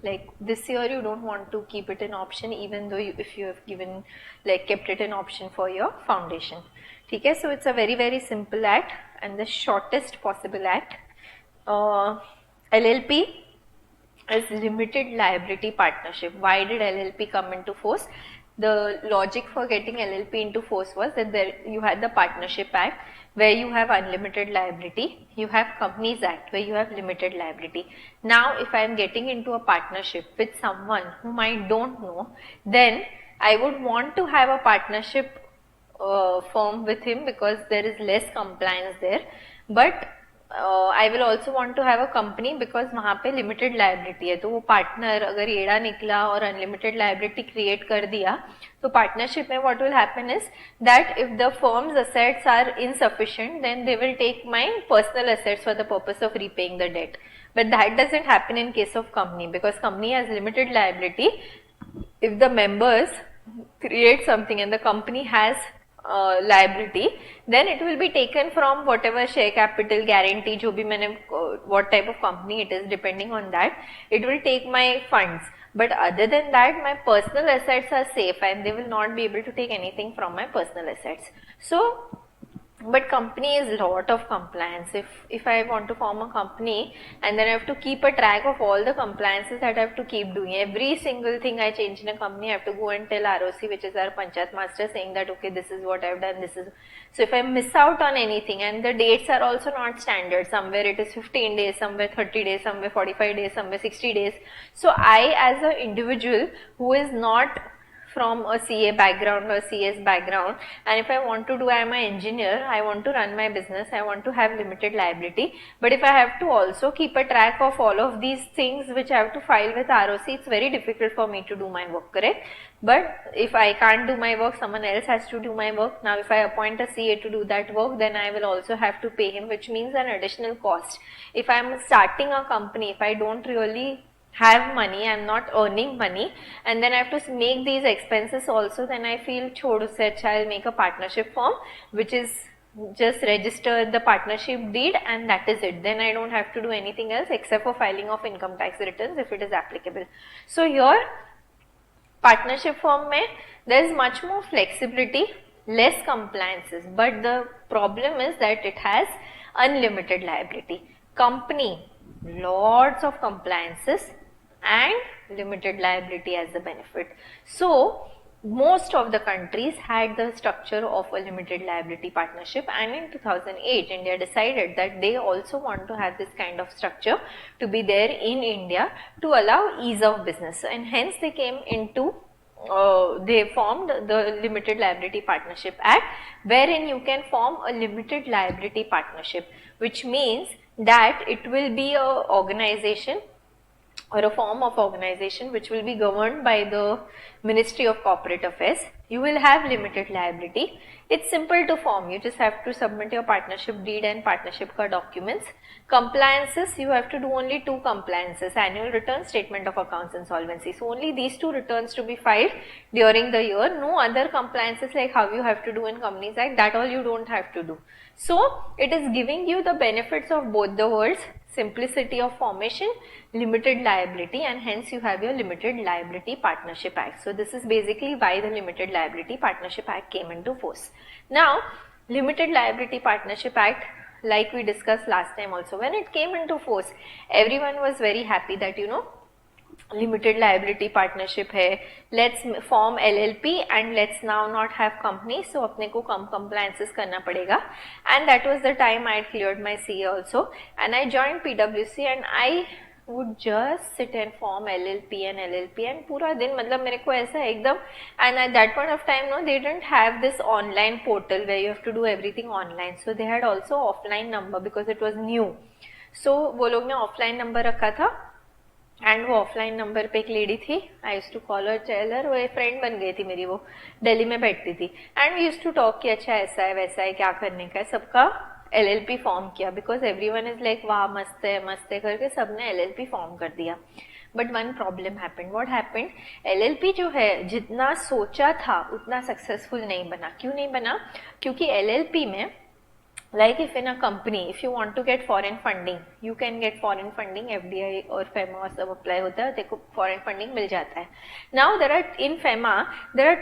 Like this year you don't want to keep it an option even though if you have given like kept it an option for your foundation. ठीक है, so it's a very simple act and the shortest possible act. LLP is limited liability partnership. Why did LLP come into force? The logic for getting LLP into force was that there you had the Partnership Act where you have unlimited liability, you have Companies Act where you have limited liability. Now if I am getting into a partnership with someone whom I don't know, then I would want to have a partnership firm with him because there is less compliance there, but I will also want to have a company because वहाँ पे limited liability है, तो वो partner अगर एड़ा निकला और unlimited liability create कर दिया, तो partnership में what will happen is that if the firm's assets are insufficient, then they will take my personal assets for the purpose of repaying the debt. But that doesn't happen in case of company because company has limited liability. If the members create something and the company has liability, then it will be taken from whatever share capital guarantee जो भी मैंने what type of company it is, depending on that it will take my funds, but other than that my personal assets are safe and they will not be able to take anything from my personal assets. So but company is lot of compliance. If I want to form a company and then I have to keep a track of all the compliances that I have to keep doing, every single thing I change in a company I have to go and tell ROC, which is our Panchayat master, saying that okay, this is what I've done, this is. So if I miss out on anything, and the dates are also not standard, somewhere it is 15 days, somewhere 30 days, somewhere 45 days, somewhere 60 days. So I as an individual who is not from a CA background or CS background, and if I want to do, I am an engineer, I want to run my business, I want to have limited liability, but if I have to also keep a track of all of these things which I have to file with ROC, it's very difficult for me to do my work, correct? But if I can't do my work, someone else has to do my work. Now if I appoint a CA to do that work, then I will also have to pay him, which means an additional cost. If I am starting a company, if I don't really have money, I'm not earning money, and then I have to make these expenses also, then I feel chodo se acha I'll make a partnership form which is just register the partnership deed and that is it. Then I don't have to do anything else except for filing of income tax returns if it is applicable. So here partnership form mein there is much more flexibility, less compliances, but the problem is that it has unlimited liability. Company, lots of compliances and limited liability as a benefit. So most of the countries had the structure of a limited liability partnership, and in 2008 India decided that they also want to have this kind of structure to be there in India to allow ease of business, and hence they came into they formed the Limited Liability Partnership Act, wherein you can form a limited liability partnership, which means that it will be a organization or a form of organization which will be governed by the Ministry of Corporate Affairs. You will have limited liability. It's simple to form. You just have to submit your partnership deed and partnership ka documents. Compliances, you have to do only 2 compliances: annual return, statement of accounts, and solvency. So only these 2 returns to be filed during the year. No other compliances like how you have to do in Companies Act, that all you don't have to do. So it is giving you the benefits of both the worlds: simplicity of formation, limited liability, and hence you have your Limited Liability Partnership Act. So this is basically why the Limited Liability Partnership Act came into force. Now Limited Liability Partnership Act, like we discussed last time also, when it came into force, everyone was very happy that limited liability partnership है, let's form LLP and let's now not have company, so अपने को कम compliances करना पड़ेगा. And that was the time I had cleared my CA also, and I joined PwC, and I would just sit and form LLP and पूरा दिन मतलब मेरे को ऐसा एकदम, and at that point of time they didn't have this online portal where you have to do everything online, so they had also offline number because it was new. So वो लोग ने offline number रखा था, and वो offline number पे एक lady थी, I use to call her tailor, वो एक फ्रेंड बन गई थी मेरी, वो दिल्ली में बैठती थी, and we use to talk कि अच्छा ऐसा है वैसा है क्या करने का है, सबका LLP फॉर्म किया बिकॉज एवरीवन इज लाइक वाह मस्त है करके सबने LLP फॉर्म कर दिया. But one problem happened. What happened, LLP जो है जितना सोचा था उतना सक्सेसफुल नहीं बना. क्यों नहीं बना? क्योंकि LLP में Like if in a company, if you want to get foreign funding, you can get foreign funding, FDI और FEMA सब apply होता है, देखो foreign funding मिल जाता है. Now there are in FEMA there are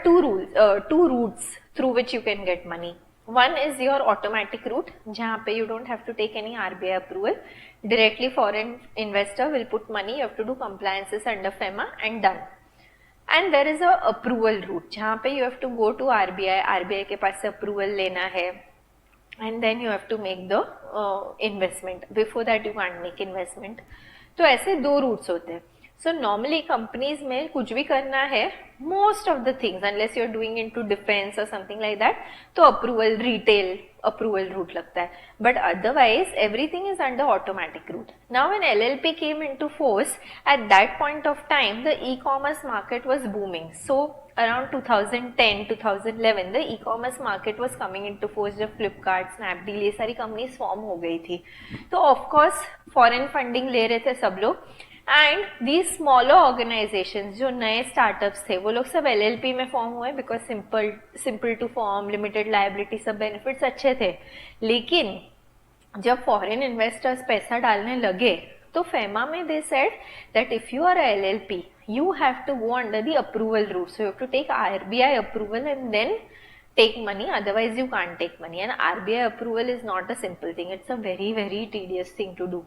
two routes through which you can get money. One is your automatic route, जहाँ पे you don't have to take any RBI approval. Directly foreign investor will put money, you have to do compliances under FEMA and done. And there is a approval route, जहाँ पे you have to go to RBI के पास से approval लेना है. And then you have to make the investment. Before that you can't make investment. तो ऐसे दो routes होते हैं. So normally companies में कुछ भी करना है, most of the things, unless you're doing into defense or something like that, तो approval, retail approval route लगता है. But otherwise everything is under automatic route. Now when LLP came into force, at that point of time the e-commerce market was booming. So around 2010, 2011 the e-commerce market was coming into force. जब Flipkart, Snapdeal ये सारी companies form हो गई थी, तो of course foreign funding ले रहे थे सब लोग. एंड these smaller organizations जो नए स्टार्टअप्स थे वो लोग सब LLP में फॉर्म हुए because simple to form, limited liability, सब बेनिफिट्स अच्छे थे. लेकिन जब फॉरेन इन्वेस्टर्स पैसा डालने लगे तो फेमा में they said that if you are LLP you have to go under the approval route, so you have to take RBI approval and then take money, otherwise you can't take money. And RBI approval is not a simple thing, it's a very tedious thing to do.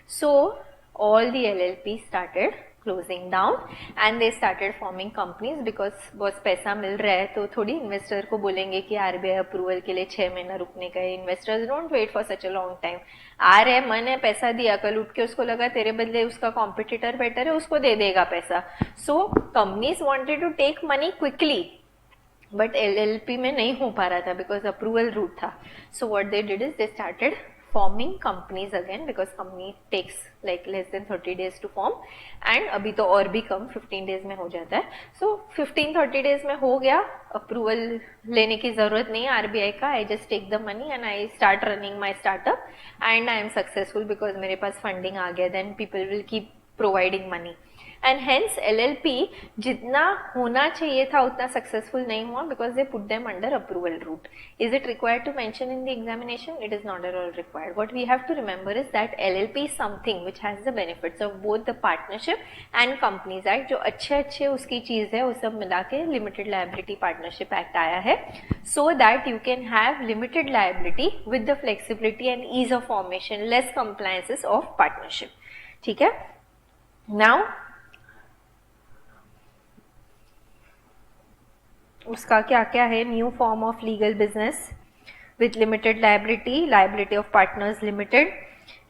So all the LLPs started closing down and they started forming companies because बहुत पैसा मिल रहा है तो थोड़ी investor को बोलेंगे कि RBI approval के लिए 6 महीना रुकने का है. Investors don't wait for such a long time. आ रहे मन है, पैसा दिया, कल उठ के उसको लगा तेरे बदले उसका कॉम्पिटिटर बेटर है, उसको दे देगा पैसा. So companies wanted to take money quickly, but LLP में नहीं हो पा रहा था बिकॉज अप्रूवल रूट था. So what they did is they started forming companies again because company takes like less than 30 days to form and अभी तो और भी कम 15 days में हो जाता है. So 15-30 days में हो गया, अप्रूवल लेने की जरूरत नहीं है RBI का. I just take the money and I start running my startup and I am successful because मेरे पास funding आ गया. Then people will keep providing money. And hence LLP जितना होना चाहिए था उतना सक्सेसफुल नहीं हुआ because they put them under approval route. Is it required to mention in the examination? It is not at all required. What we have to remember is that LLP is something which has the benefits of both the Partnership and Companies Act. जो अच्छे उसकी चीज है वो सब मिला के Limited Liability Partnership Act आया है, so that you can have limited liability with the flexibility and ease of formation, less compliances of partnership. ठीक है. Now उसका क्या क्या है? New form of legal business with limited liability of partners limited.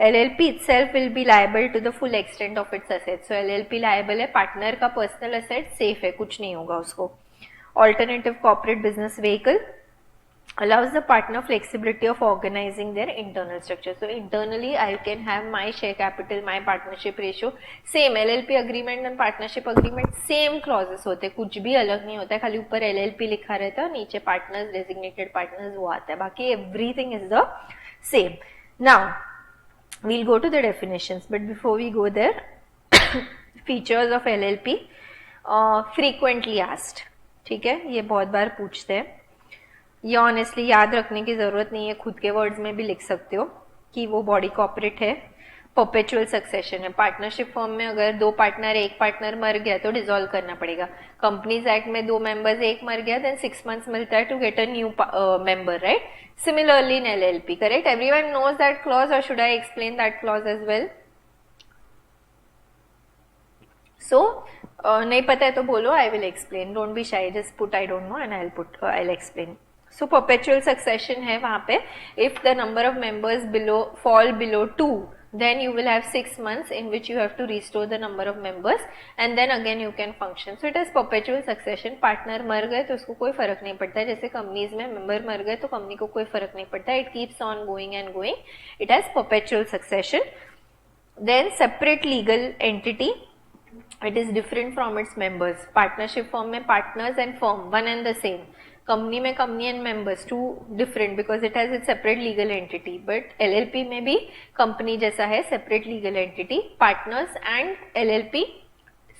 LLP itself will be liable to the full extent of its assets. So LLP liable है, partner का personal asset safe है, कुछ नहीं होगा उसको. Alternative corporate business vehicle allows the partner flexibility of organizing their internal structure. So internally I can have my share capital, my partnership ratio same. LLP agreement and partnership agreement same clauses होते, कुछ भी अलग नहीं होता है, खाली ऊपर LLP लिखा रहता है, नीचे partners, designated partners वो आता है, बाकी everything is the same. Now we'll go to the definitions, but before we go there features of LLP frequently asked. ठीक है, ये बहुत बार पूछते हैं. ये ऑनेस्टली याद रखने की जरूरत नहीं है, खुद के वर्ड्स में भी लिख सकते हो कि वो बॉडी कॉर्पोरेट है, परपेचुअल सक्सेशन है. पार्टनरशिप फर्म में अगर 2 पार्टनर, एक पार्टनर मर गया तो डिसॉल्व करना पड़ेगा. कंपनीज एक्ट में 2 मेंबर्स, एक मर गया, देन 6 months मिलता है to get a new member, right? Similarly in LLP, correct? Everyone knows that clause or should I explain that clause as well? So नहीं पता है तो बोलो, I will explain. Don't be shy, just put I don't know and I will explain. So perpetual succession है वहाँ पे. If the number of members fall below 2, then you will have 6 months in which you have to restore the number of members and then again you can function. So it is perpetual succession. Partner मर गए तो उसको कोई फर्क नहीं पड़ता है, जैसे कंपनीज में मेंबर मर गए तो कंपनी को कोई फर्क नहीं पड़ता. It keeps on going and going. It has perpetual succession. Then separate legal entity. It is different from its members. Partnership firm में partners and firm one and the same. Company में company and members 2 different because it has it separate legal entity. But LLP में भी company जैसा है, separate legal entity. Partners and LLP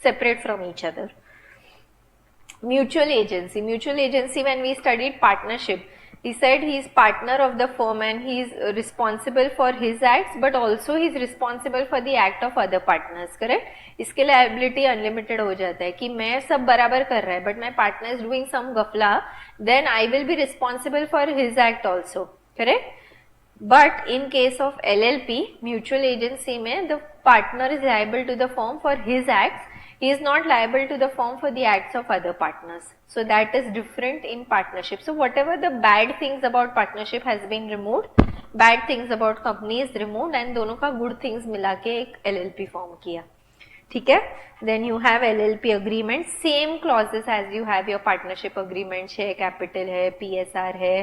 separate from each other. Mutual agency when we studied partnership, He said he is partner of the firm and he is responsible for his acts, but also he is responsible for the act of other partners. Correct? इसके liability unlimited हो जाता है कि मैं सब बराबर कर रहा है, but my partner is doing some गफला, then I will be responsible for his act also. Correct? But in case of LLP, mutual agency में the partner is liable to the firm for his acts. He is not liable to the firm for the acts of other partners. So that is different in partnership. So whatever the bad things about partnership has been removed, bad things about company is removed and दोनों का good things मिला के एक LLP form किया. ठीक है? Then you have LLP agreement, same clauses as you have your partnership agreement. Share capital है, PSR है,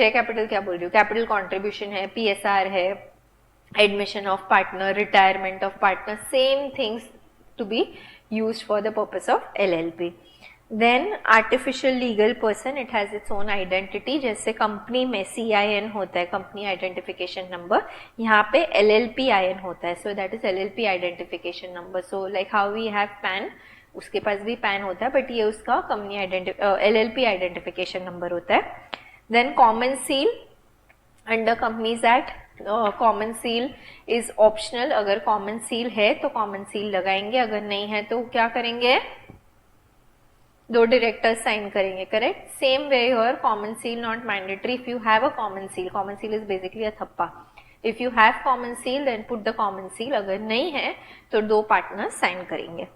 share capital क्या बोल रही हूँ? Capital contribution है, PSR है, admission of partner, retirement of partner, same things to be used for the purpose of LLP. Then artificial legal person, it has its own identity. जैसे company में CIN होता है, कंपनी आइडेंटिफिकेशन नंबर, यहाँ पे LLPIN होता है. So that is LLP identification number. So like how we have PAN, उसके पास भी PAN होता है, but ये उसका कंपनी LLP identification number होता है. Then common seal under Companies Act. Common seal is optional. अगर कॉमन सील है तो कॉमन सील लगाएंगे, अगर नहीं है तो क्या करेंगे? दो डायरेक्टर्स साइन करेंगे. Correct? Same way your common seal not mandatory if you have a common seal. Common seal is basically a थप्पा. If you have common seal then put the common seal. अगर नहीं है तो दो partners sign करेंगे.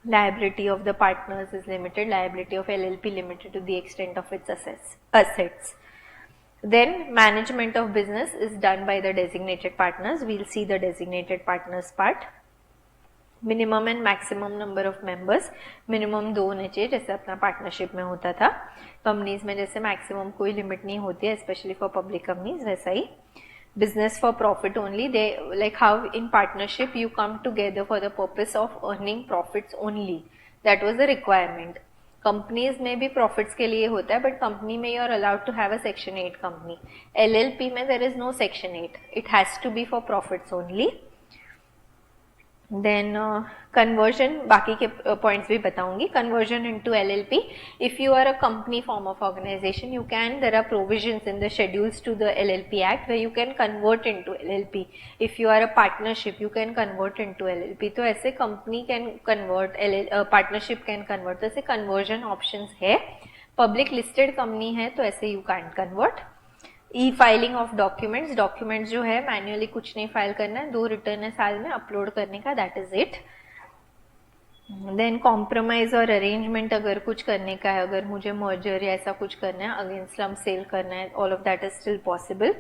Liability of the partners is limited. Liability of LLP limited to the extent of its assets. Then management of business is done by the designated partners. We'll see the designated partners part. Minimum and maximum number of members. Minimum 2 होने चाहिए जैसे अपना partnership में होता था. Companies में जैसे maximum कोई लिमिट नहीं होती है, स्पेशली फॉर पब्लिक कंपनीज, वैसा ही. Business for profit only. They like how in partnership you come together for the purpose of earning profits only. That was the requirement. Companies में भी profits के लिए होता है, बट कंपनी में you are allowed to have a section 8 company. LLP में there is no section 8. It has to be for profits only. Then conversion, बाकी के पॉइंट्स भी बताऊंगी. Conversion into LLP. If you are a company form of organisation you can, there are provisions in the schedules to the LLP act where you can convert into LLP. If you are a partnership you can convert into LLP. तो ऐसे company can convert, partnership can convert. तो ऐसे conversion options है. Public listed company है तो ऐसे you can convert. E filing of documents. Documents जो है मैन्युअली कुछ नहीं फाइल करना है, 2 रिटर्न है साल में अपलोड करने का, that is it. Then compromise और अरेंजमेंट अगर कुछ करने का है, अगर मुझे मर्जर या ऐसा कुछ करना है, अगेंस्ट स्लम सेल करना है, all of that is still possible.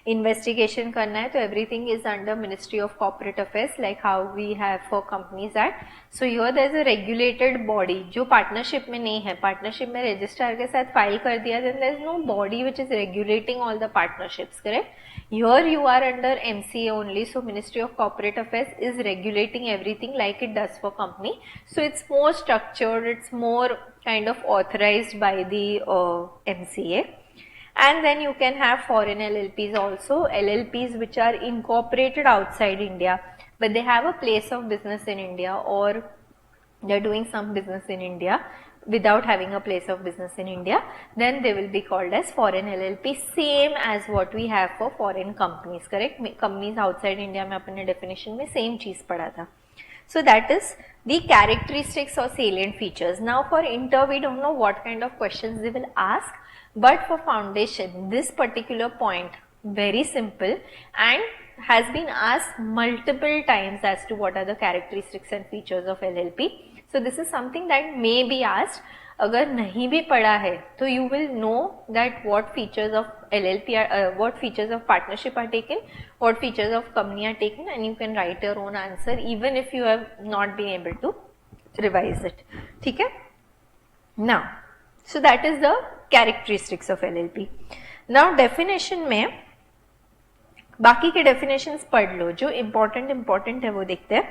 Investigation करना है तो everything is under ministry of corporate affairs like how we have for companies act. So here there is a regulated body जो partnership में नहीं है. Partnership में रजिस्ट्रार के साथ फाइल कर दिया, then there is no body which is regulating all the partnerships. Correct? Here you are under MCA only, so Ministry of Corporate Affairs is regulating everything like it does for company. So it's more structured, it's more kind of authorized by the MCA. And then you can have foreign LLPs also, LLPs which are incorporated outside India, but they have a place of business in India, or they're doing some business in India without having a place of business in India, then they will be called as foreign LLP, same as what we have for foreign companies. Correct? Companies outside India में अपने definition में same चीज पढ़ा था. So that is the characteristics or salient features. Now for inter we don't know what kind of questions they will ask, but for foundation this particular point very simple and has been asked multiple times as to what are the characteristics and features of LLP. So this is something that may be asked. अगर नहीं भी पढ़ा है तो you will know that what features of LLP are, what features of partnership are taken, what features of company are taken, and you can write your own answer even if you have not been able to revise it. ठीक है? Now, so that is the characteristics of LLP. Now definition में बाकी के definitions पढ़ लो, जो important है वो देखते हैं.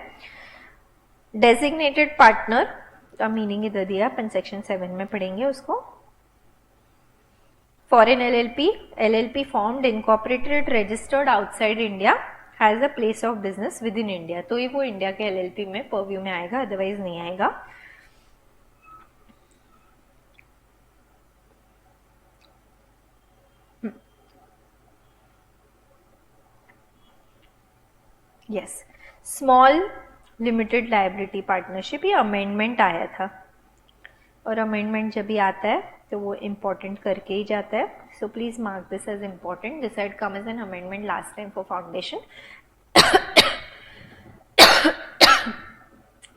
डेजिग्नेटेड पार्टनर का मीनिंग इधर दिया, अपन सेक्शन 7 में पढ़ेंगे उसको. Foreign LLP formed, incorporated, registered outside India, has a place of business with in India. तो ये वो इंडिया के LLP में परव्यू में आएगा, अदरवाइज नहीं आएगा. Yes, small limited liability partnership, ये अमेंडमेंट आया था, और अमेंडमेंट जब भी आता है तो वो इम्पोर्टेंट करके ही जाता है. So please mark this as important. This had come as an amendment last time for foundation.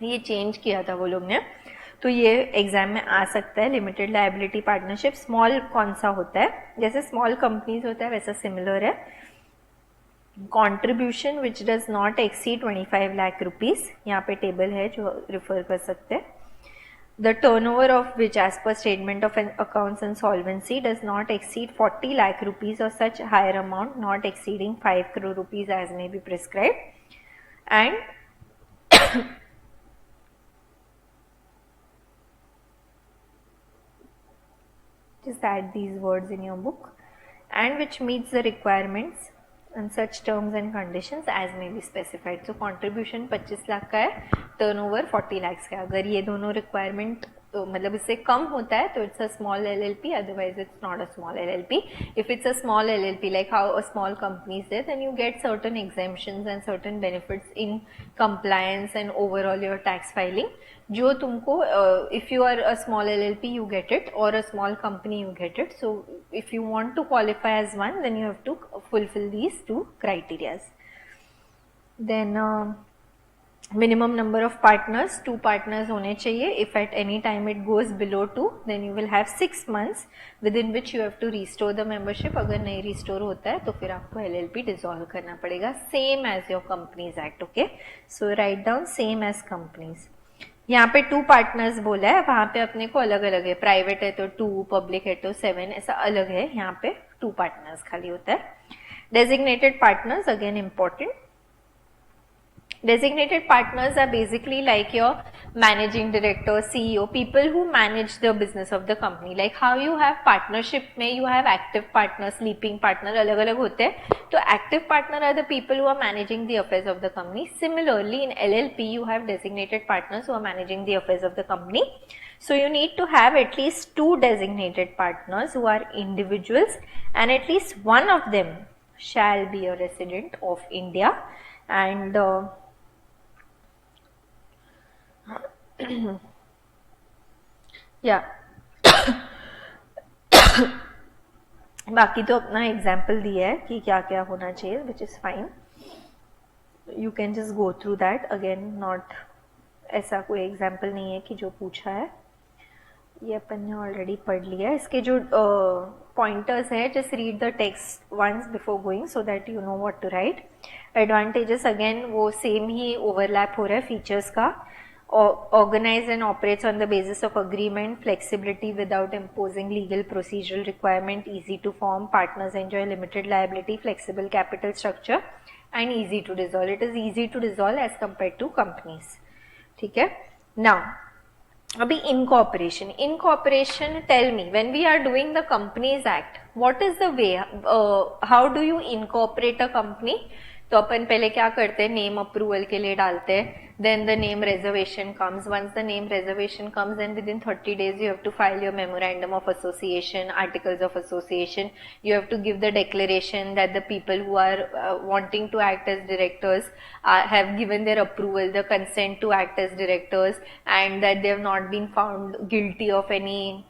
ये चेंज किया था वो लोग ने, तो ये एग्जाम में आ सकता है. लिमिटेड लायबिलिटी पार्टनरशिप स्मॉल कौन सा होता है, जैसे स्मॉल कंपनीज होता है वैसा सिमिलर है. Contribution which does not exceed 25 lakh rupees, यहाँ पे टेबल है जो रिफर कर सकते हैं. The turnover of which as per statement of an accounts and solvency does not exceed 40 lakh rupees or such higher amount not exceeding 5 crore rupees as may be prescribed. And just add these words in your book. And which meets the requirements and such terms and conditions as may be specified. So contribution 25 lakh का है, turnover 40 lakh का. अगर ये दोनों requirement तो मतलब इससे कम होता है तो it's a small LLP, otherwise it's not a small LLP. If it's a small LLP like how a small company is there, then you get certain exemptions and certain benefits in compliance and overall your tax filing. जो तुमको if you are a small LLP you get it, or a small company you get it. So if you want to qualify as one, then you have to fulfill these two criterias. Then minimum number of partners, 2 partners होने चाहिए. if at any time it goes below 2, then you will have 6 months within which you have to restore the membership. अगर नहीं restore होता है तो फिर आपको LLP dissolve करना पड़ेगा, same as your companies act. okay, so write down same as companies. यहाँ पे 2 पार्टनर्स बोला है, वहां पे अपने को अलग अलग है. प्राइवेट है तो 2, पब्लिक है तो 7, ऐसा अलग है. यहाँ पे 2 पार्टनर्स खाली होता है. Designated partners again important. Designated partners are basically like your managing director, CEO, people who manage the business of the company. Like how you have partnership में you have active partner, sleeping partner, अलग अलग होते हैं. तो active partner are the people who are managing the affairs of the company. Similarly in LLP you have designated partners who are managing the affairs of the company. So you need to have at least 2 designated partners who are individuals, and at least one of them shall be a resident of India. And या बाकी तो अपना example दिया है कि क्या क्या होना चाहिए, which is fine. You can just go through that again. Not ऐसा कोई एग्जाम्पल नहीं है कि जो पूछा है ये अपन ने ऑलरेडी पढ़ लिया है. इसके जो पॉइंटर्स है, just read the text once before going so that you know what to write. Advantages again वो सेम ही ओवरलैप हो रहा है फीचर्स का. Organize and operates on the basis of agreement, flexibility without imposing legal procedural requirement, easy to form, partners enjoy limited liability, flexible capital structure and easy to dissolve. It is easy to dissolve as compared to companies. ठीक है. Now अभी incorporation. Incorporation, tell me, when we are doing the Companies Act, what is the way, how do you incorporate a company? तो अपन पहले क्या करते हैं, name approval के लिए डालते हैं. then the name reservation comes. once the name reservation comes, then within 30 days you have to file your memorandum of association, articles of association. You have to give the declaration that the people who are wanting to act as directors have given their approval, the consent to act as directors, and that they have not been found guilty of any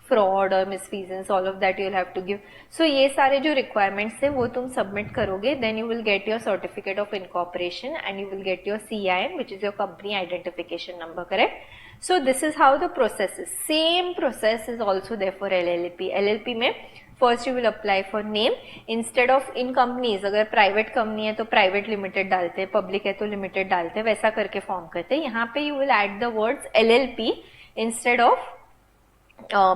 fraud or misfeasance. all of that you will have to give. so ये सारे जो requirements है वो तुम submit करोगे, then you will get your certificate of incorporation and you will get your CIN, which is your company identification number. correct? so this is how the process is. same process is also there for LLP. LLP में first you will apply for name instead of in companies. अगर private company है तो private limited डालते हैं, public है तो limited डालते हैं, वैसा करके form करते हैं. यहाँ पे you will add the words LLP instead of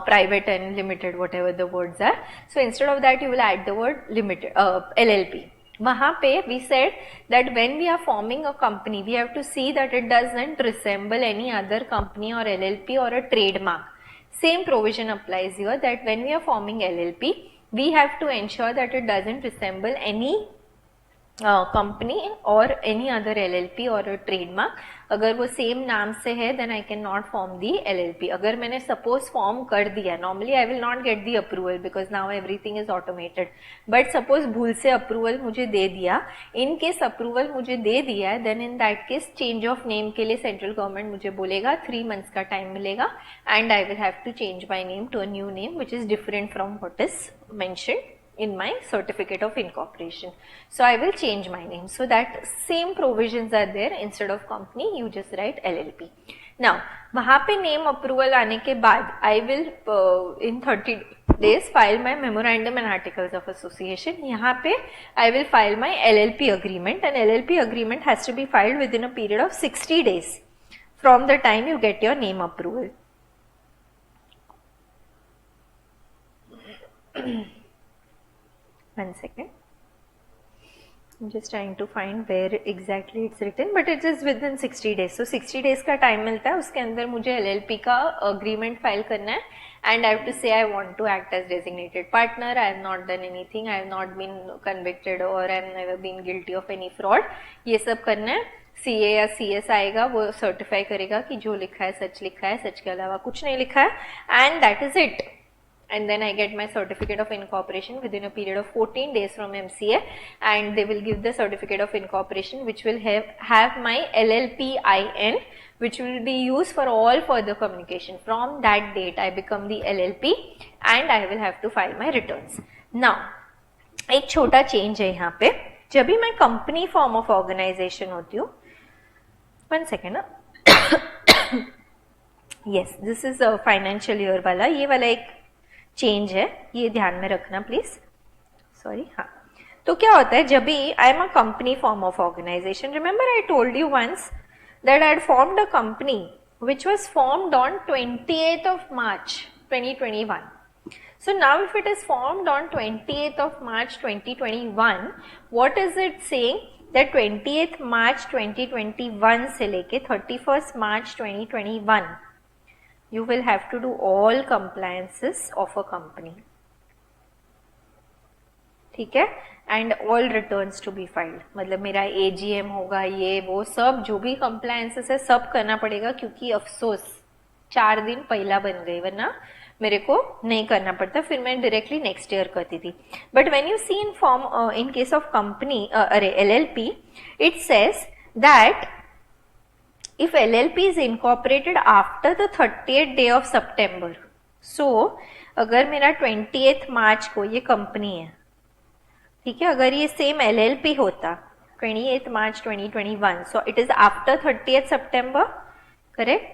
private and limited, whatever the words are. so instead of that you will add the word limited, LLP. वहाँ पे we said that when we are forming a company we have to see that it doesn't resemble any other company or LLP or a trademark. same provision applies here, that when we are forming LLP we have to ensure that it doesn't resemble any company or any other LLP or a trademark. अगर वो same नाम से है then I can not form the LLP. अगर मैंने suppose form कर दिया, normally I will not get the approval because now everything is automated, but suppose भूल से अप्रूवल मुझे दे दिया, इन केस अप्रूवल मुझे दे दिया है then in that case change of name के लिए सेंट्रल गवर्नमेंट मुझे बोलेगा 3 months का टाइम मिलेगा and I will have to change my name to a new name which is different from what is mentioned in my certificate of incorporation. So I will change my name. So that same provisions are there. Instead of company, you just write LLP. Now, वहाँ पे name approval आने के बाद I will in 30 days file my memorandum and articles of association. यहाँ पे I will file my LLP agreement, and LLP agreement has to be filed within a period of 60 days from the time you get your name approval. One second, I'm just trying to find where exactly it's written, but it is within 60 days. So 60 days का time मिलता है, उसके अंदर मुझे LLP का agreement file करना है, and I have to say I want to act as designated partner. I have not done anything, I have not been convicted or I have never been guilty of any fraud. ये सब करना है. CA या CS आएगा, वो certify करेगा कि जो लिखा है सच लिखा है, सच के अलावा कुछ नहीं लिखा है, and that is it. And then I get my certificate of incorporation within a period of 14 days from MCA, and they will give the certificate of incorporation which will have my LLPIN, which will be used for all further communication. From that date I become the LLP and I will have to file my returns. Now एक छोटा change है यहाँ पे, जब भी मैं company form of organization होती हूँ, one second ना, yes, this is a financial year वाला, ये वाला एक चेंज है, ये ध्यान में रखना प्लीज. सॉरी, हाँ. तो क्या होता है जब भी I am a company form of organisation, remember I told you once that I had formed a company which was formed on 28th of March 2021. So now if it is formed on 28th of March 2021, what is it saying? That 28th March 2021 से लेके 31st March 2021 you will have to do all compliances of a company. ठीक है, and all returns to be filed. मतलब मेरा AGM होगा, ये वो सब जो भी compliances है सब करना पड़ेगा, क्योंकि अफसोस 4 दिन पहला बन गए, वरना मेरे को नहीं करना पड़ता, फिर मैं डायरेक्टली नेक्स्ट ईयर करती थी. But when you see in form in case of company LLP, it says that if LLP is incorporated after the 30th day of September, so अगर मेरा 20th मार्च को ये कंपनी है, ठीक है, अगर ये सेम LLP होता 28th March 2021, so it is after 30th September, correct?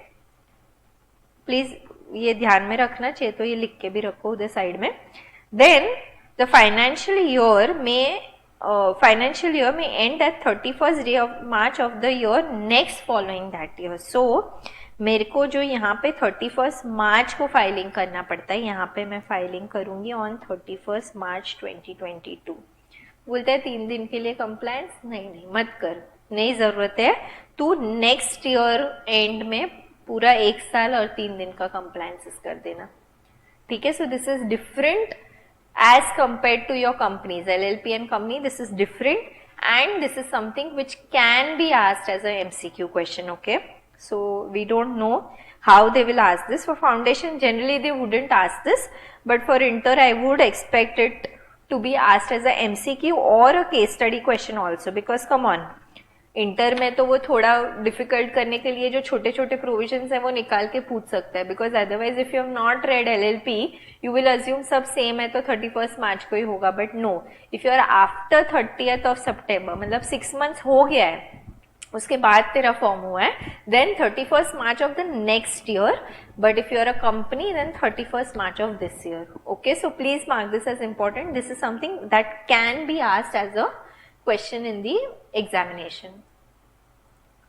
Please ये ध्यान में रखना, चाहिए तो ये लिख के भी रखो उधर साइड में. Then the financial year may end at 31st day of March of the year next following that year. So मेरे को जो यहाँ पे 31st मार्च को फाइलिंग करना पड़ता है, यहाँ पे मैं फाइलिंग करूंगी ऑन 31st मार्च 2022. बोलते हैं 3 दिन के लिए कंप्लायंस, नहीं मत कर, नहीं जरूरत है, तू नेक्स्ट ईयर एंड में पूरा 1 साल और 3 दिन का कंप्लायंस कर देना. ठीक है, so this is different as compared to your companies, LLP and company, this is different, and this is something which can be asked as a MCQ question. Okay, so we don't know how they will ask this. For foundation generally they wouldn't ask this, but for inter I would expect it to be asked as a MCQ or a case study question also, because come on, inter में तो वो थोड़ा difficult करने के लिए जो छोटे छोटे प्रोविजंस है वो निकाल के पूछ सकता है, because otherwise if you have not read LLP you will assume सब सेम है तो 31st मार्च को ही होगा, but no, if you are after 30th of September, मतलब 6 months हो गया है, उसके बाद तेरा फॉर्म हुआ है, then 31st March of the next year, but if you are a company then 31st March of this year. Okay, so please mark this as important. This is something that can be asked as a question in the examination.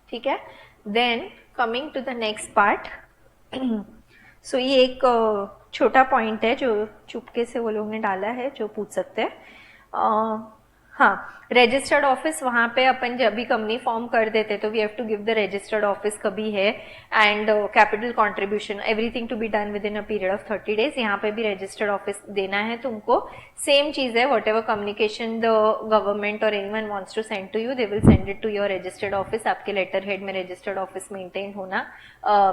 ठीक है, then coming to the next part. So ये एक छोटा point है जो चुपके से वो लोग ने डाला है, जो पूछ सकते हैं. हाँ, रजिस्टर्ड ऑफिस वहाँ पे अपन जब भी कंपनी फॉर्म कर देते तो we have to give the registered office कभी है and capital contribution everything to be done with in a period of 30 days. यहाँ पे भी रजिस्टर्ड ऑफिस देना है तुमको. सेम चीज है, whatever communication the government or anyone wants to send to you, they will send it to your registered office. आपके letter head में रजिस्टर्ड ऑफिस मेंटेन होना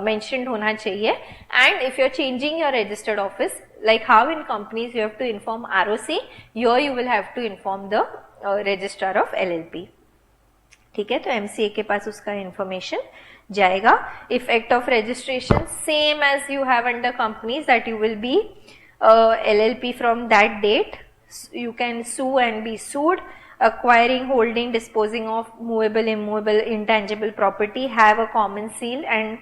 मेंशन्ड होना चाहिए. And if you are changing your registered office, like how in companies you have to inform ROC, here you will have to inform the registrar of LLP. ठीक है, तो MCA के पास उसका information जाएगा. Effect of registration same as you have under companies, that you will be LLP from that date. You can sue and be sued. Acquiring, holding, disposing of movable, immovable, intangible property, have a common seal, and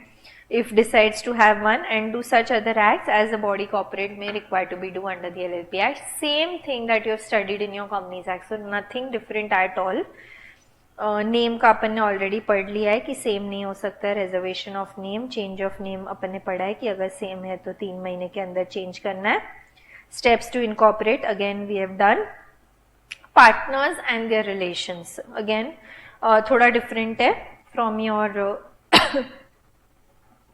if decides to have one, and do such other acts as a body corporate may require to be do under the LLP Act. Same thing that you have studied in your Companies Act, so nothing different at all. Name का अपन ने already पढ़ लिया है कि same नहीं हो सकता है. Reservation of name, change of name अपन ने पढ़ा है कि अगर सेम है तो 3 महीने के अंदर चेंज करना है. Steps to incorporate again we have done. Partners and their relations again थोड़ा डिफरेंट है फ्रॉम योर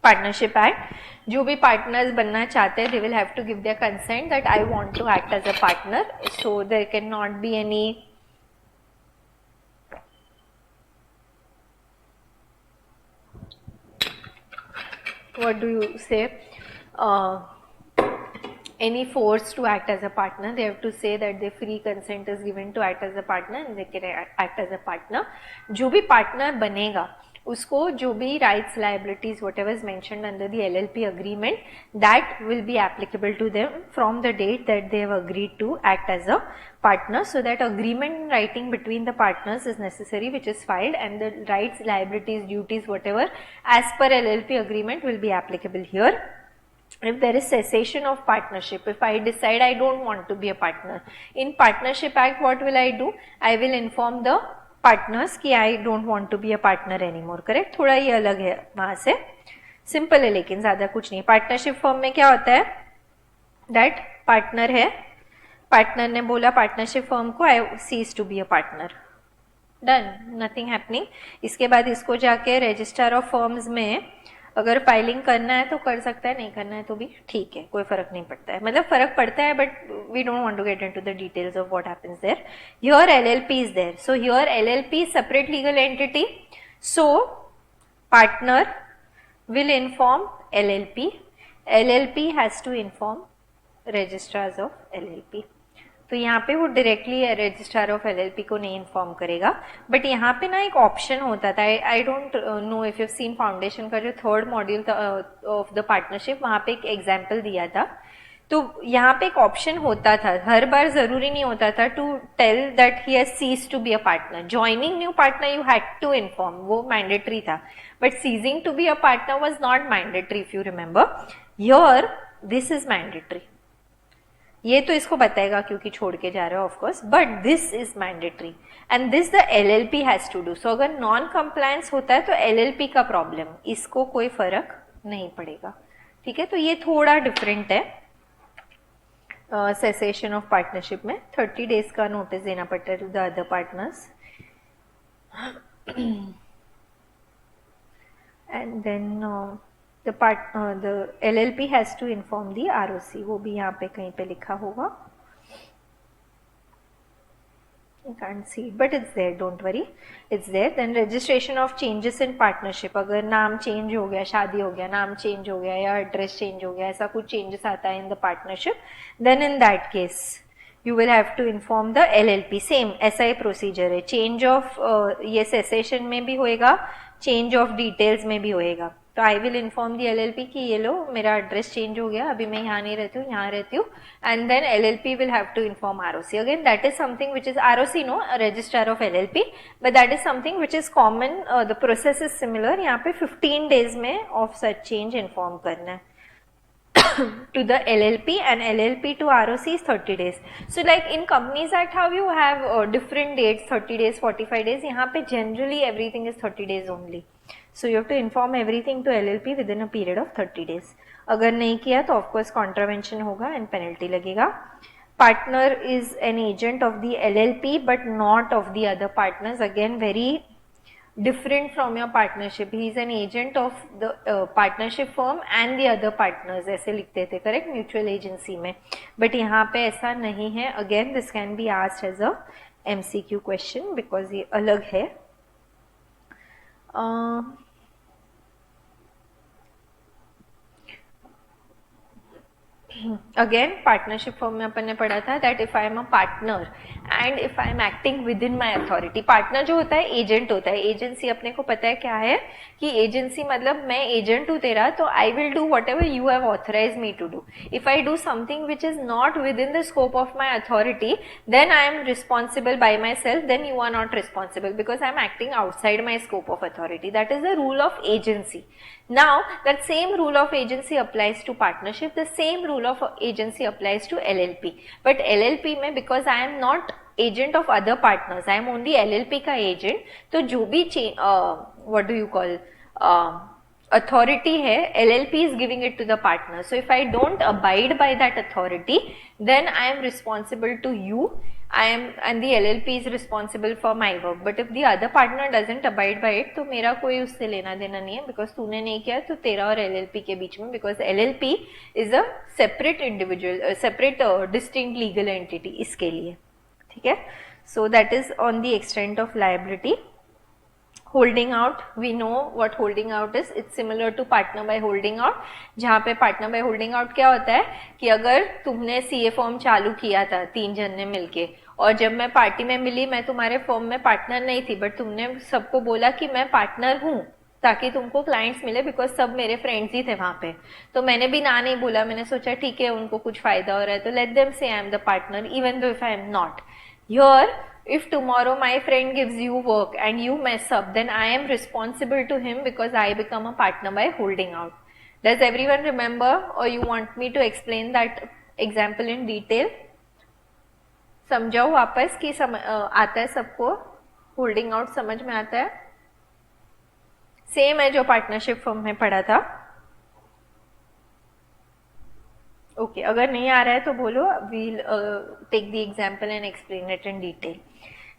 पार्टनरशिप एक्ट. जो भी पार्टनर्स बनना चाहते हैं, they will have to give their consent that I want to act as a partner. So there can not be any what do you say any force to act as a partner. They have to say that their free consent is given to act as a partner and they can act as a partner. जो भी partner बनेगा उसको जो भी rights, liabilities, whatever is mentioned under the LLP agreement, that will be applicable to them from the date that they have agreed to act as a partner. So that agreement in writing between the partners is necessary, which is filed, and the rights, liabilities, duties, whatever as per LLP agreement will be applicable here. If there is cessation of partnership, if I decide I don't want to be a partner, in Partnership Act what will I do? I will inform the partners कि I don't want to be a partner anymore. Correct? थोड़ा ये अलग है वहाँ से, simple है लेकिन ज़्यादा कुछ नहीं. पार्टनरशिप फॉर्म में क्या होता है, दैट पार्टनर है, पार्टनर ने बोला पार्टनरशिप फर्म को I cease to be a partner, done, nothing happening. इसके बाद इसको जाके रजिस्ट्रार ऑफ फर्म्स में अगर फाइलिंग करना है तो कर सकता है, नहीं करना है तो भी ठीक है, कोई फर्क नहीं पड़ता है. मतलब फर्क पड़ता है but we don't want to get into the details of what happens there. Here LLP is there, so here LLP is separate legal entity. So partner will inform LLP, LLP has to inform registrars of LLP. तो यहाँ पे वो directly registrar of LLP को नहीं inform करेगा. But यहाँ पे ना एक ऑप्शन होता था, आई don't no if you seen foundation का जो 3rd module of the partnership, वहाँ पे एक एग्जाम्पल दिया था. तो यहाँ पे एक ऑप्शन होता था, हर बार जरूरी नहीं होता था to tell that he has ceased to be a partner. Joining new partner you had to inform, वो मैंडेटरी था. But ceasing to be a partner was not mandatory if you remember. Here this is mandatory. ये तो इसको बताएगा क्योंकि छोड़ के जा रहे हो of course, but this is mandatory and this the LLP has to do. So अगर नॉन कंप्लायंस होता है तो LLP का प्रॉब्लम, इसको कोई फर्क नहीं पड़ेगा. ठीक है, तो ये थोड़ा डिफरेंट है. सेसेशन ऑफ पार्टनरशिप में 30 days का नोटिस देना पड़ता है to the other partners. And then the LLP has to inform the ROC. वो भी यहाँ पे कहीं पे लिखा होगा, you can't see it but it's there, don't worry, it's there. Then registration of changes in partnership, अगर नाम चेंज हो गया, शादी हो गया, नाम चेंज हो गया या एड्रेस चेंज हो गया, ऐसा कुछ चेंजेस आता है in the partnership, then in that case you will have to inform the LLP. Same ऐसा ही प्रोसीजर है. चेंज ऑफ ये सेसेशन में भी होएगा, चेंज ऑफ डिटेल्स में भी होएगा. तो I will inform the LLP कि ये लो मेरा एड्रेस चेंज हो गया, अभी मैं यहाँ नहीं रहती हूँ, यहाँ रहती हूँ. And then LLP will have to inform ROC. Again that is something which is ROC no registrar of LLP, but that is something which is common. The process is similar. यहाँ पे 15 days में of such change inform करना है to the LLP and LLP to ROC is 30 days. So like in Companies Act how you have different dates, 30 days, 45 days, यहाँ पे generally everything is 30 days only. So you have to inform everything to LLP within a period of 30 days. अगर नहीं किया तो of course contravention होगा and penalty लगेगा. partner is an agent of the LLP but not of the other partners. Again, very different from your partnership. He is an agent of the partnership firm and the other partners, ऐसे लिखते थे, correct, mutual agency में. But यहाँ पे ऐसा नहीं है. Again, this can be asked as a MCQ question because ये अलग है. अगेन पार्टनरशिप फॉर्म में अपन ने पढ़ा था that if I am a partner and if I am acting with in my authority. Partner जो होता है एजेंट होता है. एजेंसी अपने को पता है क्या है कि एजेंसी मतलब मैं एजेंट हूँ तेरा, तो I will do whatever you have authorise me to do. If I do something which is not within the scope of my authority then I am responsible by myself. Then you are not responsible because I am acting outside my scope of authority. That is the rule of agency. Now that same rule of agency applies to partnership, the same rule of agency applies to LLP. But LLP में because I am not agent of other partners, I am only LLP का agent, तो जो भी what do you call authority है, LLP is giving it to the partner. So if I don't abide by that authority, then I am responsible to you. I am and the LLP is responsible for my work. But if the other partner doesn't abide by it, तो मेरा कोई उससे लेना देना नहीं है because तूने नहीं किया तो तेरा और LLP के बीच में, because LLP is a separate individual, separate distinct legal entity इसके लिए. ठीक है. So that is on the extent of liability. Holding out, we know what holding out is. It's similar to partner by holding out, जहाँ पे partner by holding out क्या होता है कि अगर तुमने सीए फॉर्म चालू किया था 3 जन ने मिलके, और जब मैं पार्टी में मिली मैं तुम्हारे फॉर्म में पार्टनर नहीं थी, बट तुमने सबको बोला कि मैं पार्टनर हूँ ताकि तुमको क्लाइंट्स मिले, बिकॉज सब मेरे फ्रेंड्स ही थे वहां पे, तो मैंने भी ना नहीं बोला. मैंने सोचा ठीक है उनको कुछ फायदा हो रहा है तो लेट देम से I am the partner even though if I am not. Here if tomorrow my friend gives you work and you mess up, then I am responsible to him because I become a partner by holding out. Does everyone remember, or you want me to explain that example in detail? समझाओ वापस कि आता है सबको? Holding out समझ में आता है? सेम है जो पार्टनरशिप फर्म में पढ़ा था. ओके, अगर नहीं आ रहा है तो बोलो, we'll take the example and explain it in detail.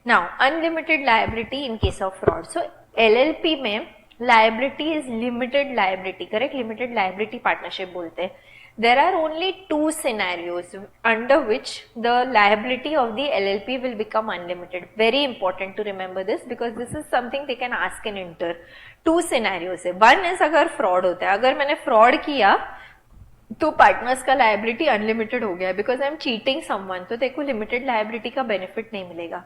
Now, unlimited liability in case of fraud. So, LLP में liability is limited liability, correct? Limited liability partnership बोलते हैं. There are only 2 scenarios under which the liability of the LLP will become unlimited. Very important to remember this because this is something they can ask in inter. 2 scenarios है. One is अगर fraud होता है, अगर मैंने fraud किया तो partners का liability unlimited हो गया because I am cheating someone, तो देखो लिमिटेड लायबिलिटी का बेनिफिट नहीं मिलेगा.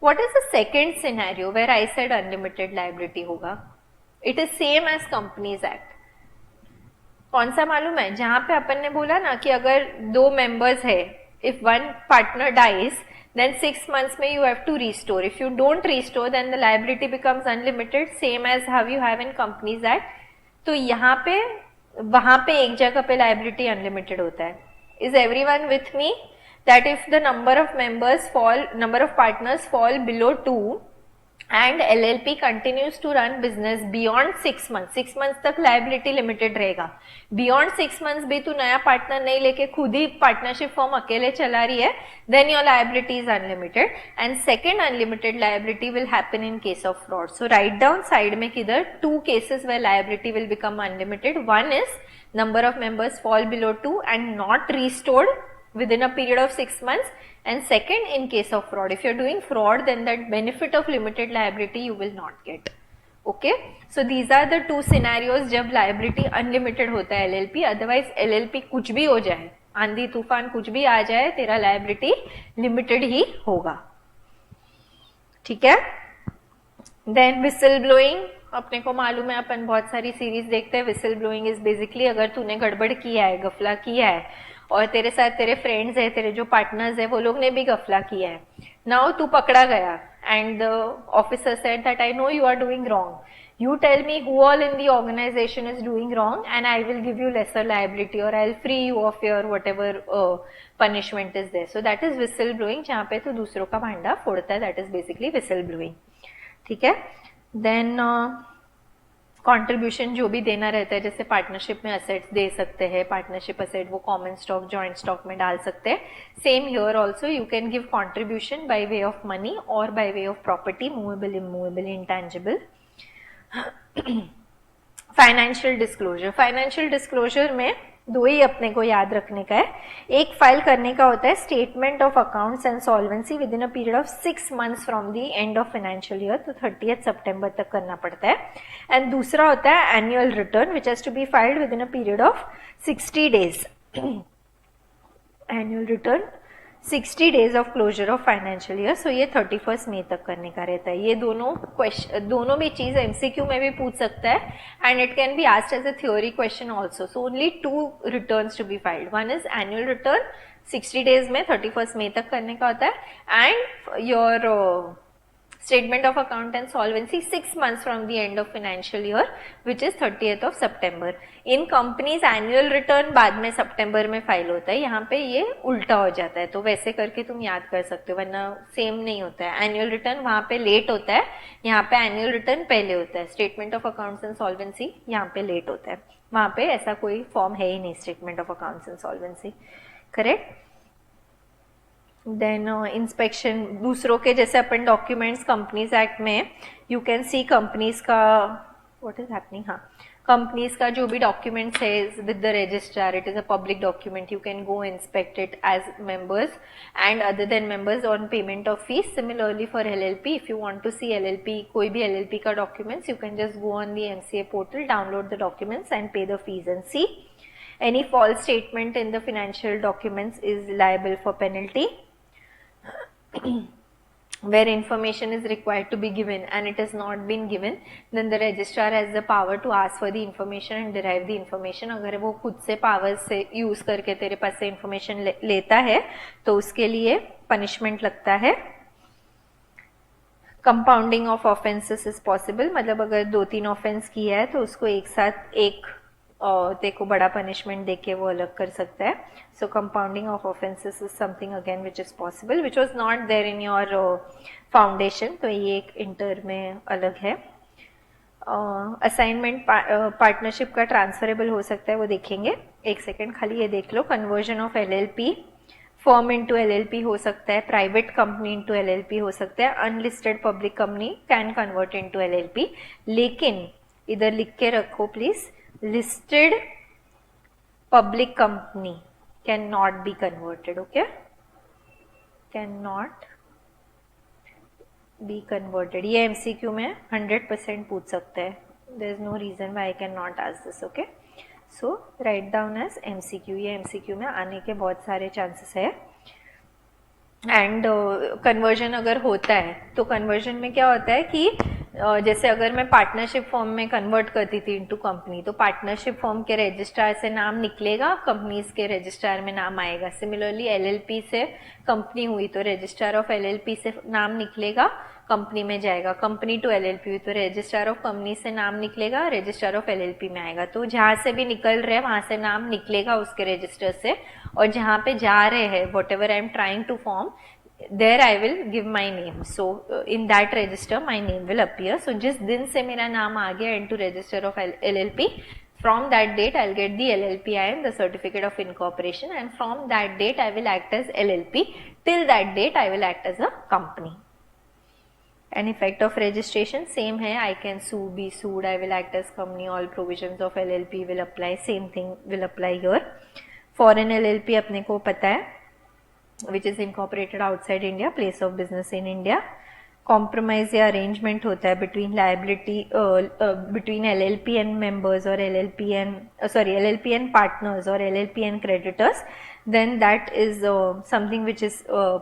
What is the second scenario where I said unlimited liability होगा? It is same as companies act. कौन सा मालूम है? जहां पे अपन ने बोला ना कि अगर 2 मेंबर्स है, if one partner dies then 6 months में you have to restore. If you don't restore then the liability becomes unlimited, same as how you have in Companies Act. तो यहाँ पे वहां पे एक जगह पे लायबिलिटी अनलिमिटेड होता है. Is everyone with me that if the number of partners fall below 2 and LLP continues to run business beyond 6 months, 6 months तक लायबिलिटी लिमिटेड रहेगा. बियॉन्ड 6 months भी तू नया पार्टनर नहीं लेके खुद ही पार्टनरशिप फॉर्म अकेले चला रही है, then your liability is unlimited. And second unlimited liability will happen in case of fraud. So right down side में किधर 2 cases where liability will become unlimited. One is number of members fall below 2 and not restored within a period of 6 months, and second in case of fraud. If you're doing fraud then that benefit of limited liability you will not get. Okay, so these are the 2 scenarios जब liability unlimited होता है LLP. otherwise LLP कुछ भी हो जाए, आंधी तूफान कुछ भी आ जाए, तेरा liability limited ही होगा. ठीक है. then whistle blowing, अपने को मालूम है, अपन बहुत सारी सीरीज देखते हैं. whistle blowing is basically अगर तूने गड़बड़ किया है, गफला किया है, और तेरे साथ तेरे फ्रेंड्स है, तेरे जो पार्टनर्स है, वो लोग ने भी गफला किया है. नाउ तू पकड़ा गया and the officer said that I know you are doing wrong. You tell me who all in the organization is doing wrong and I will give you lesser liability or I'll free you of your whatever punishment is there. So that is whistle blowing, जहाँ पे तो दूसरों का भांडा फोड़ता है. That is basically whistle blowing. ठीक है. Then contribution जो भी देना रहता है, जैसे पार्टनरशिप में असेट्स दे सकते हैं, पार्टनरशिप असेट वो कॉमन स्टॉक जॉइंट स्टॉक में डाल सकते हैं. Same here also you can give contribution by way of money or by way of property, movable, immovable, intangible. Financial disclosure. Financial disclosure में दो ही अपने को याद रखने का है. एक फाइल करने का होता है statement of accounts and solvency with in a period of 6 months from the end of financial year, तो 30 सितंबर तक करना पड़ता है. एंड दूसरा होता है annual return which has to be filed with in a period of 60 days. Annual return 60 days of closure of financial year. So ये 31 मई तक करने का रहता है. ये दोनों भी चीज एमसीक्यू में भी पूछ सकता है and it can be asked as a theory question also. So only 2 returns to be filed. One is annual return 60 days में 31 मई तक करने का होता है, and your statement of account and solvency 6 months from the end of financial year which is 30th of September. In companies annual return बाद में सितंबर में फाइल होता है, यहाँ पे ये उल्टा हो जाता है. तो वैसे करके तुम याद कर सकते हो, वरना सेम नहीं होता है. एनुअल रिटर्न वहाँ पे लेट होता है, यहाँ पे एनुअल रिटर्न पहले होता है. Statement of accounts and solvency यहाँ पे लेट होता है, वहाँ पे ऐसा कोई फॉर्म है ही नहीं statement of accounts and solvency. Correct. Then inspection दूसरों के, जैसे अपन डॉक्यूमेंट्स कंपनीज एक्ट में यू कैन सी कंपनीज का व्हाट इज हैपनिंग. हाँ, कंपनीज का जो भी डॉक्यूमेंट्स है with the registrar, it is a public document, you can go inspect it as members and other than members on payment of fees. Similarly for LLP, if you want to see LLP, कोई भी LLP का documents, you can just go on the MCA portal, download the documents and pay the fees and see. Any false statement in the financial documents is liable for penalty. Where information is required to be given and it has not been given, then the registrar has the power to ask for the information and derive the information. अगर वो खुद से power से use करके तेरे पास से information लेता है तो उसके लिए पनिशमेंट लगता है. Compounding of offences is possible, मतलब अगर 2-3 ऑफेंस किया है तो उसको एक साथ एक देखो बड़ा पनिशमेंट देके वो अलग कर सकता है. So compounding of offences is something again which is possible, which was not there in your foundation. तो ये एक इंटर में अलग है. असाइनमेंट पार्टनरशिप का ट्रांसफरेबल हो सकता है, वो देखेंगे. एक सेकेंड खाली ये देख लो. Conversion of LLP firm into LLP हो सकता है, प्राइवेट कंपनी इनटू एलएलपी हो सकता है, unlisted public company can convert into LLP. लेकिन इधर लिख के रखो please, listed public company cannot be converted. Okay, cannot be converted. ये MCQ में 100% पूछ सकते हैं. there is no reason why I cannot ask this. Okay, so write down as MCQ. ये MCQ में आने के बहुत सारे चांसेस है. एंड कन्वर्जन अगर होता है तो कन्वर्जन में क्या होता है कि जैसे अगर मैं पार्टनरशिप फॉर्म में कन्वर्ट करती थी इनटू कंपनी, तो पार्टनरशिप फॉर्म के रजिस्ट्रार से नाम निकलेगा, कंपनीज के रजिस्ट्रार में नाम आएगा. सिमिलरली एलएलपी से कंपनी हुई तो रजिस्ट्रार ऑफ एलएलपी से नाम निकलेगा, कंपनी में जाएगा. कंपनी टू एलएलपी हुई तो रजिस्ट्रार ऑफ कंपनी से नाम निकलेगा, रजिस्ट्रार ऑफ एलएलपी में आएगा. तो जहां से भी निकल रहे हैं वहां से नाम निकलेगा उसके रजिस्टर से, और जहां पे जा रहे हैं whatever I am trying to form, there I will give my name. So in that register my name will appear. So जिस दिन से मेरा नाम आ गया into register of LLP, from that date I'll get the LLPIN, the certificate of incorporation, and from that date I will act as LLP. Till that date I will act as a company. An effect of registration same है, I can sue, be sued, I will act as company, all provisions of LLP will apply, same thing will apply here. Foreign LLP अपने को पता है, which is incorporated outside India, place of business in India. Compromise या arrangement होता है between liability between LLP and members or LLP and partners or LLP and creditors, then that is something which is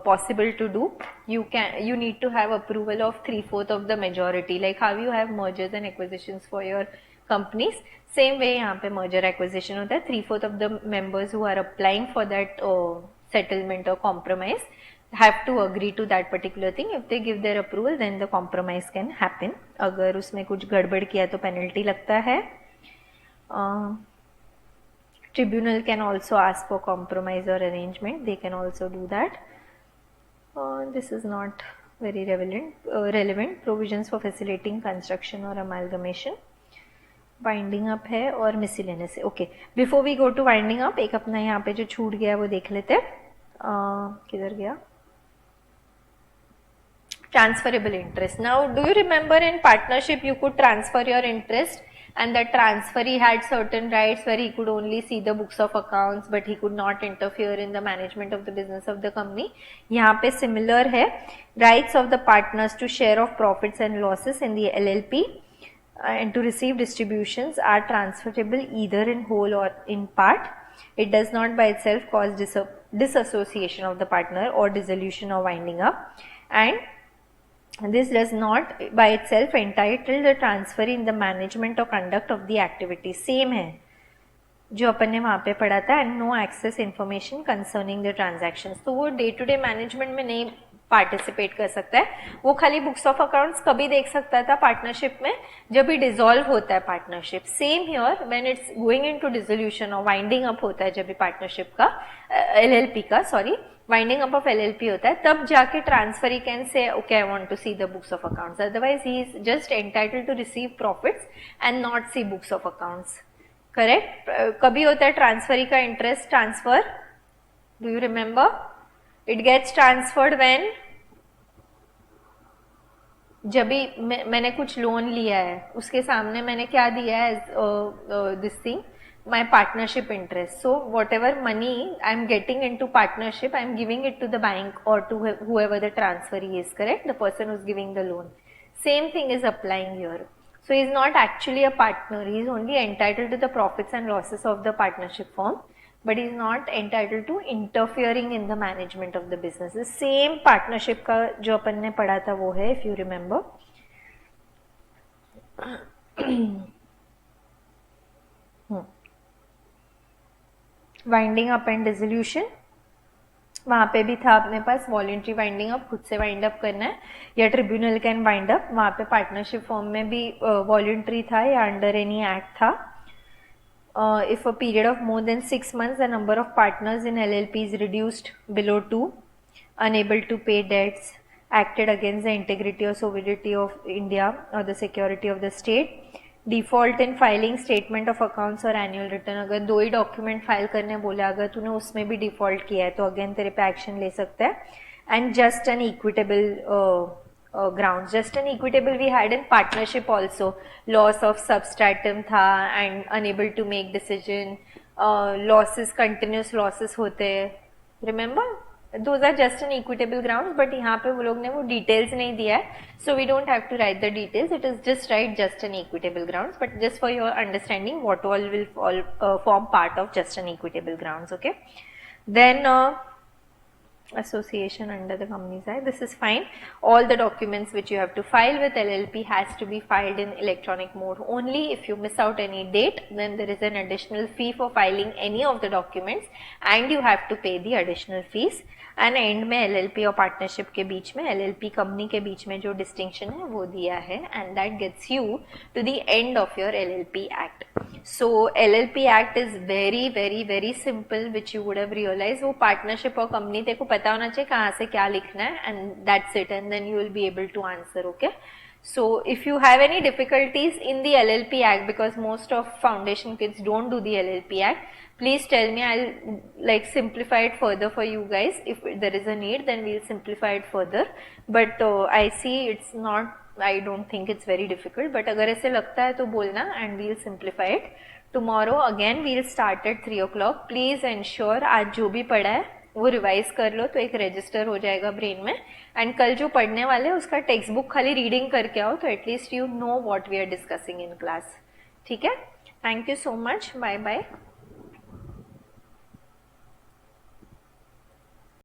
possible to do. You need to have approval of 3/4 of the majority, like how you have mergers and acquisitions for your companies. Same way यहाँ पे merger acquisition होता है. 3/4 of the members who are applying for that settlement or compromise have to agree to that particular thing. If they give their approval, then the compromise can happen. अगर उसमें कुछ गड़बड़ किया तो penalty लगता है. Tribunal can also ask for compromise or arrangement. They can also do that. This is not very relevant. Provisions for facilitating construction or amalgamation. Winding up है और मिसलेनियस है. Okay, before we go to winding up, एक अपना यहाँ पे जो छूट गया है वो देख लेते हैं. किधर गया? Transferable interest. Now, do you remember in partnership you could transfer your interest, and the transferee had certain rights where he could only see the books of accounts but he could not interfere in the management of the business of the company. यहाँ पे similar है, rights of the partners to share of profits and losses in the LLP and to receive distributions are transferable either in whole or in part. It does not by itself cause disassociation of the partner or dissolution or winding up, and this does not by itself entitle the transferee in the management or conduct of the activity. Same है जो अपन ने वहाँ पे पढ़ा था, and no access information concerning the transactions. तो वो day to day management में नहीं पार्टिसिपेट कर सकता है. वो खाली बुक्स ऑफ अकाउंट्स कभी देख सकता था पार्टनरशिप में, जब भी डिसॉल्व होता है partnership. Same here when it's going into dissolution और वाइंडिंग अप होता है, जब भी पार्टनरशिप का एलएलपी का वाइंडिंग अप ऑफ एलएलपी होता है, तब जाके transferee can say okay I want to see the books of accounts. Otherwise he is just entitled to receive profits and not see books of accounts. Correct? कभी होता है transferee का interest transfer? Do you remember? It gets transferred when, जब भी मैंने कुछ loan लिया है उसके सामने मैंने क्या दिया है, this thing, my partnership interest. So whatever money I'm getting into partnership, I'm giving it to the bank or to whoever the transferee is, correct? The person who's giving the loan. Same thing is applying here. So he's not actually a partner, he is only entitled to the profits and losses of the partnership firm, but he is not entitled to interfering in the management of the business. The same partnership का जो अपन ने पढ़ा था वो है, if you remember. Winding up and dissolution, वहाँ पे भी था अपने पास वॉलंटरी वाइंडिंग अप, खुद से वाइंड अप करना है, या ट्रिब्यूनल कैन वाइंड अप. वहाँ पे पार्टनरशिप फॉर्म में भी वॉलंटरी था या अंडर एनी एक्ट था. If a period of more than 6 months the number of partners in LLP is reduced below 2, unable to pay debts, acted against the integrity or sovereignty of India or the security of the state, default in filing statement of accounts और annual return. अगर 2 ही document file करने बोला, अगर तूने उसमें भी default किया है तो अगेन तेरे पे एक्शन ले सकता है. And just an equitable ground, just an equitable we had in partnership also. Loss of substratum था and unable to make decision, losses, continuous losses होते हैं, remember? Those are just an equitable grounds, but यहाँ पे वो लोग ने वो details नहीं दिया है, so we don't have to write the details. It is just write just an equitable grounds, but just for your understanding, what all will form part of just an equitable grounds. Okay, then association under the company's act, this is fine. All the documents which you have to file with LLP has to be filed in electronic mode only. If you miss out any date, then there is an additional fee for filing any of the documents and you have to pay the additional fees. And and में LLP और partnership के बीच में, LLP company के बीच में जो distinction है वो दिया है, and that gets you to the end of your LLP act. So LLP act is very very very simple, which you would have realize. वो पार्टनरशिप और कंपनी तेरे को पता होना चाहिए कहाँ से क्या लिखना है, and that's it, and then you will be able to answer. Okay, so if you have any difficulties in the LLP Act, because most of foundation kids don't do the LLP Act, please tell me. I'll like simplify it further for you guys. If there is a need, then we'll simplify it further, but I see it's not, I don't think it's very difficult, but अगर ऐसे लगता है तो बोलना and we'll simplify it. Tomorrow again we'll start at 3 o'clock. Please ensure आज जो भी पढ़ा है वो रिवाइज कर लो, तो एक रजिस्टर हो जाएगा ब्रेन में, एंड कल जो पढ़ने वाले उसका टेक्स्ट बुक खाली रीडिंग करके आओ, तो at least you know what we are discussing in class. ठीक है? Thank you so much, bye bye.